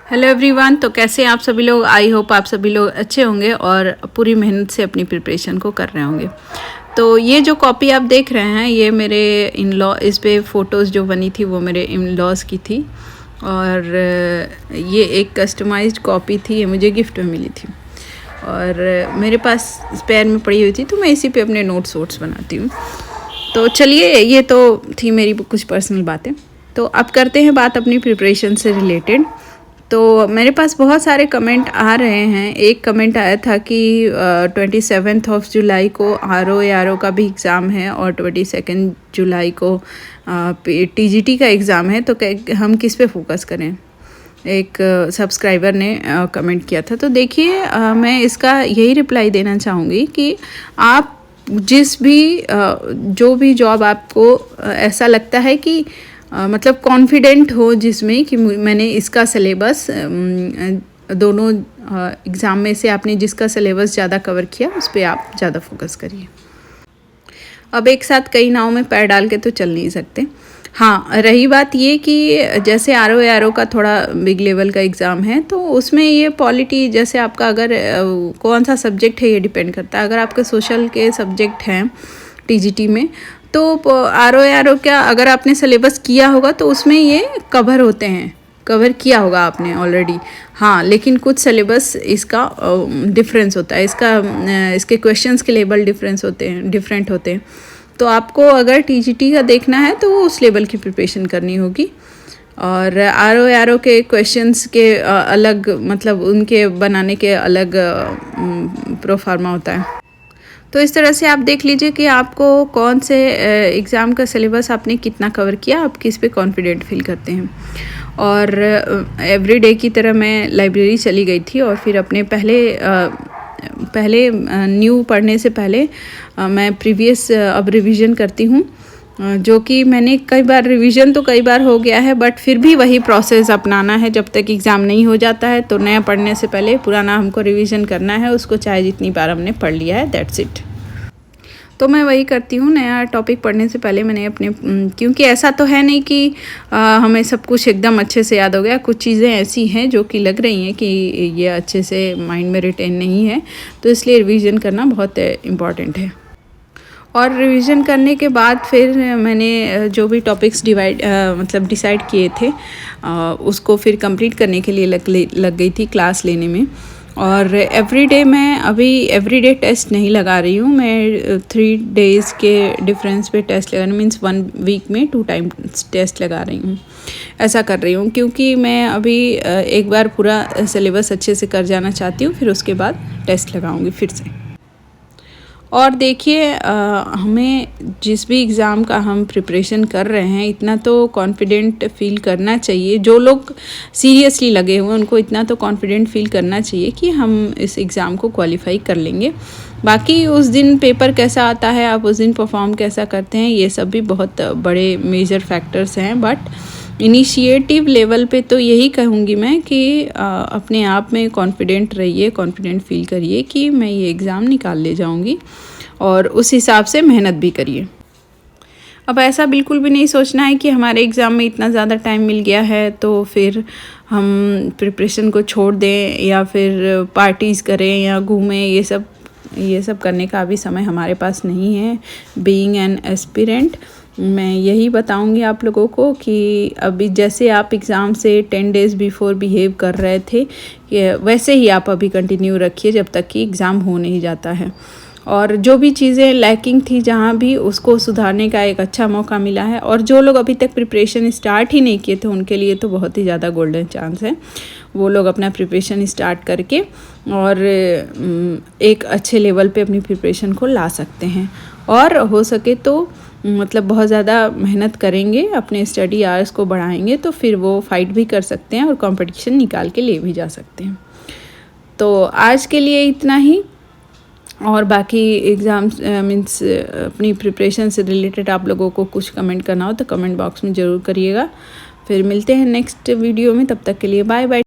Hello everyone. तो कैसे हैं आप सभी लोग। आई होप आप सभी लोग अच्छे होंगे और पूरी मेहनत से अपनी प्रिपरेशन को कर रहे होंगे। तो ये जो कॉपी आप देख रहे हैं ये मेरे इन लॉ, इस पे फ़ोटोज़ जो बनी थी वो मेरे इन लॉज़ की थी और ये एक कस्टमाइज्ड कॉपी थी, ये मुझे गिफ्ट में मिली थी और मेरे पास स्पेयर में पड़ी हुई थी तो मैं इसी पे अपने नोट्स वोट्स बनाती हूँ। तो चलिए, ये तो थी मेरी कुछ पर्सनल बातें। तो अब करते हैं बात अपनी प्रिपरेशन से रिलेटेड। तो मेरे पास बहुत सारे कमेंट आ रहे हैं। एक कमेंट आया था कि 27 जुलाई को आर का भी एग्ज़ाम है और 22 जुलाई को टीजीटी का एग्ज़ाम है, तो हम किस पे फोकस करें। एक सब्सक्राइबर ने कमेंट किया था। तो देखिए, मैं इसका यही रिप्लाई देना चाहूँगी कि आप जिस भी जो भी जॉब आपको ऐसा लगता है कि मतलब कॉन्फिडेंट हो जिसमें कि मैंने इसका सिलेबस दोनों एग्ज़ाम में से आपने जिसका सिलेबस ज़्यादा कवर किया उस पर आप ज़्यादा फोकस करिए। अब एक साथ कई नाव में पैर डाल के तो चल नहीं सकते। हाँ, रही बात ये कि जैसे आर का थोड़ा बिग लेवल का एग्ज़ाम है तो उसमें ये पॉलिटी, जैसे आपका अगर कौन सा सब्जेक्ट है ये डिपेंड करता है। अगर आपके सोशल के सब्जेक्ट हैं टीजीटी में तो आर का अगर आपने सिलेबस किया होगा तो उसमें ये कवर होते हैं, कवर किया होगा आपने ऑलरेडी। हाँ, लेकिन कुछ सिलेबस इसका डिफरेंस होता है, इसके क्वेश्चंस के लेवल डिफरेंट होते हैं। तो आपको अगर टीजीटी का देखना है तो उस लेवल की प्रिपरेशन करनी होगी और आर के क्वेश्चंस के अलग, मतलब उनके बनाने के अलग प्रोफार्मा होता है। तो इस तरह से आप देख लीजिए कि आपको कौन से एग्ज़ाम का सिलेबस आपने कितना कवर किया, आप किस पे कॉन्फिडेंट फील करते हैं। और एवरीडे की तरह मैं लाइब्रेरी चली गई थी और फिर अपने पहले न्यू पढ़ने से पहले मैं प्रीवियस अब रिवीजन करती हूँ, जो कि मैंने कई बार रिवीजन तो कई बार हो गया है, बट फिर भी वही प्रोसेस अपनाना है। जब तक एग्ज़ाम नहीं हो जाता है तो नया पढ़ने से पहले पुराना हमको रिवीजन करना है, उसको चाहे जितनी बार हमने पढ़ लिया है, दैट्स इट। तो मैं वही करती हूँ, नया टॉपिक पढ़ने से पहले मैंने अपने, क्योंकि ऐसा तो है नहीं कि हमें सब कुछ एकदम अच्छे से याद हो गया। कुछ चीज़ें ऐसी हैं जो कि लग रही हैं कि ये अच्छे से माइंड में रिटेन नहीं है, तो इसलिए रिवीजन करना बहुत इम्पॉर्टेंट है। और रिवीजन करने के बाद फिर मैंने जो भी टॉपिक्स डिसाइड किए थे उसको फिर कंप्लीट करने के लिए लग गई थी क्लास लेने में। और एवरीडे मैं अभी एवरीडे टेस्ट नहीं लगा रही हूँ, मैं 3 डेज़ के डिफरेंस पे टेस्ट लगा रही हूँ, मीन्स 1 वीक में 2 टाइम टेस्ट लगा रही हूँ। ऐसा कर रही हूँ क्योंकि मैं अभी एक बार पूरा सिलेबस अच्छे से कर जाना चाहती हूँ, फिर उसके बाद टेस्ट लगाऊँगी फिर से। और देखिए, हमें जिस भी एग्ज़ाम का हम प्रिपरेशन कर रहे हैं इतना तो कॉन्फिडेंट फील करना चाहिए। जो लोग सीरियसली लगे हुए उनको इतना तो कॉन्फिडेंट फील करना चाहिए कि हम इस एग्ज़ाम को क्वालिफाई कर लेंगे। बाकी उस दिन पेपर कैसा आता है, आप उस दिन परफॉर्म कैसा करते हैं, ये सब भी बहुत बड़े मेजर फैक्टर्स हैं। बट इनिशिएटिव लेवल पे तो यही कहूँगी मैं कि अपने आप में कॉन्फिडेंट रहिए, कॉन्फिडेंट फील करिए कि मैं ये एग्ज़ाम निकाल ले जाऊँगी और उस हिसाब से मेहनत भी करिए। अब ऐसा बिल्कुल भी नहीं सोचना है कि हमारे एग्ज़ाम में इतना ज़्यादा टाइम मिल गया है तो फिर हम प्रिपरेशन को छोड़ दें या फिर पार्टीज़ करें या घूमें। ये सब करने का अभी समय हमारे पास नहीं है। बीइंग एन एस्पिरेंट मैं यही बताऊंगी आप लोगों को कि अभी जैसे आप एग्ज़ाम से 10 डेज़ बिफोर बिहेव कर रहे थे कि वैसे ही आप अभी कंटिन्यू रखिए जब तक कि एग्ज़ाम हो नहीं जाता है। और जो भी चीज़ें लैकिंग थी जहाँ भी, उसको सुधारने का एक अच्छा मौका मिला है। और जो लोग अभी तक प्रिपरेशन स्टार्ट ही नहीं किए थे उनके लिए तो बहुत ही ज़्यादा गोल्डन चांस है। वो लोग अपना प्रिपरेशन स्टार्ट करके और एक अच्छे लेवल पे अपनी प्रिपरेशन को ला सकते हैं। और हो सके तो मतलब बहुत ज़्यादा मेहनत करेंगे, अपने स्टडी आवर्स को बढ़ाएंगे तो फिर वो फाइट भी कर सकते हैं और कंपटीशन निकाल के ले भी जा सकते हैं। तो आज के लिए इतना ही। और बाकी एग्ज़ाम्स मीन्स अपनी प्रिपरेशन से रिलेटेड आप लोगों को कुछ कमेंट करना हो तो कमेंट बॉक्स में ज़रूर करिएगा। फिर मिलते हैं नेक्स्ट वीडियो में, तब तक के लिए बाय बाय।